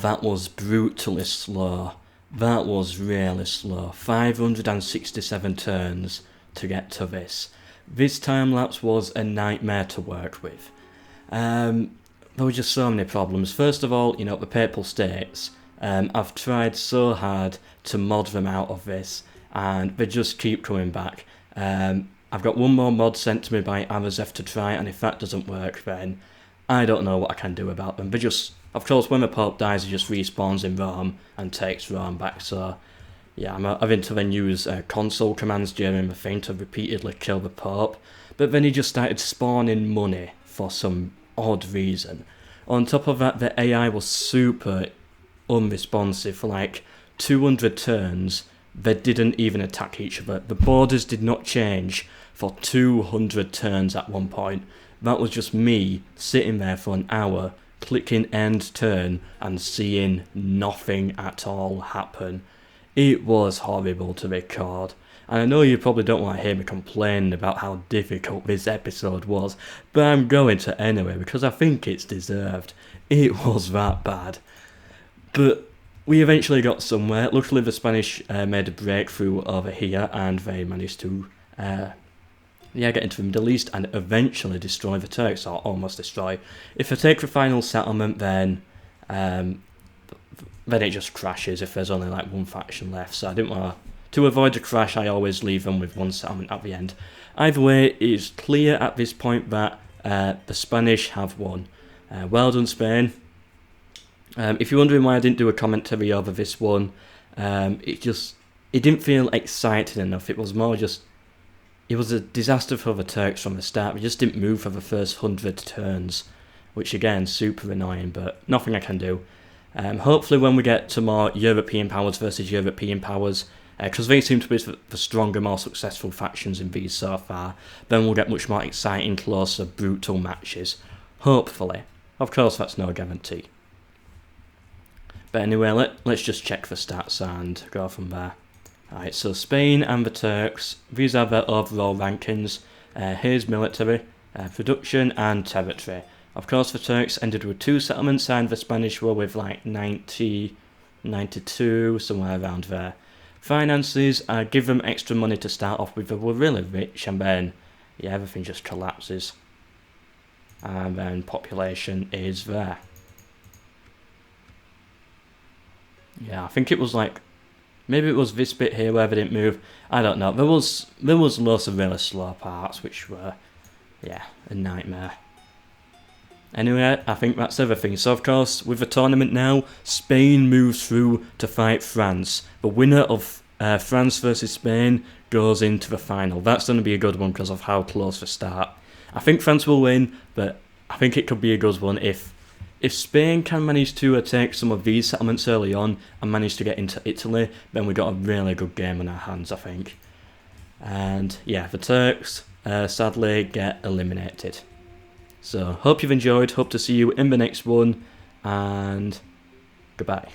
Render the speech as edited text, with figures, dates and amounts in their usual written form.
that was brutally slow. That was really slow. 567 turns to get to this. This time-lapse was a nightmare to work with. There were just so many problems. First of all, the Papal States. I've tried so hard to mod them out of this, and they just keep coming back. I've got one more mod sent to me by Arazef to try, and if that doesn't work, then I don't know what I can do about them. They just, of course, when the Pope dies, he just respawns in Rome and takes Rome back, so yeah, I'm having to then use console commands during the thing to repeatedly kill the Pope, but then he just started spawning money for some odd reason. On top of that, the AI was super unresponsive for like 200 turns. They didn't even attack each other. The borders did not change for 200 turns at one point. That was just me sitting there for an hour, clicking end turn and seeing nothing at all happen. It was horrible to record. And I know you probably don't want to hear me complaining about how difficult this episode was, but I'm going to anyway because I think it's deserved. It was that bad. But we eventually got somewhere. Luckily the Spanish made a breakthrough over here and they managed to get into the Middle East and eventually destroy the Turks, or almost destroy. If they take the final settlement, then it just crashes if there's only like one faction left. So I didn't want to avoid a crash, I always leave them with one settlement at the end. Either way, it is clear at this point that the Spanish have won. Well done, Spain. If you're wondering why I didn't do a commentary over this one, it didn't feel exciting enough. It was more just, it was a disaster for the Turks from the start. We just didn't move for the first 100 turns, which again, super annoying, but nothing I can do. Hopefully when we get to more European powers versus European powers, because they seem to be the stronger, more successful factions in these so far, then we'll get much more exciting, closer, brutal matches. Hopefully. Of course, that's no guarantee. But anyway, let's just check the stats and go from there. Alright, so Spain and the Turks, these are their overall rankings. Here's military, production and territory. Of course, the Turks ended with 2 settlements and the Spanish were with like 90, 92, somewhere around there. Finances, give them extra money to start off with. They were really rich and then, yeah, everything just collapses. And then population is there. Yeah, I think it was like, maybe it was this bit here where they didn't move. I don't know. There was lots of really slow parts, which were, yeah, a nightmare. Anyway, I think that's everything. So, of course, with the tournament now, Spain moves through to fight France. The winner of France versus Spain goes into the final. That's going to be a good one because of how close the start. I think France will win, but I think it could be a good one if Spain can manage to take some of these settlements early on and manage to get into Italy, then we've got a really good game on our hands, I think. And yeah, the Turks sadly get eliminated. So, hope you've enjoyed, hope to see you in the next one, and goodbye.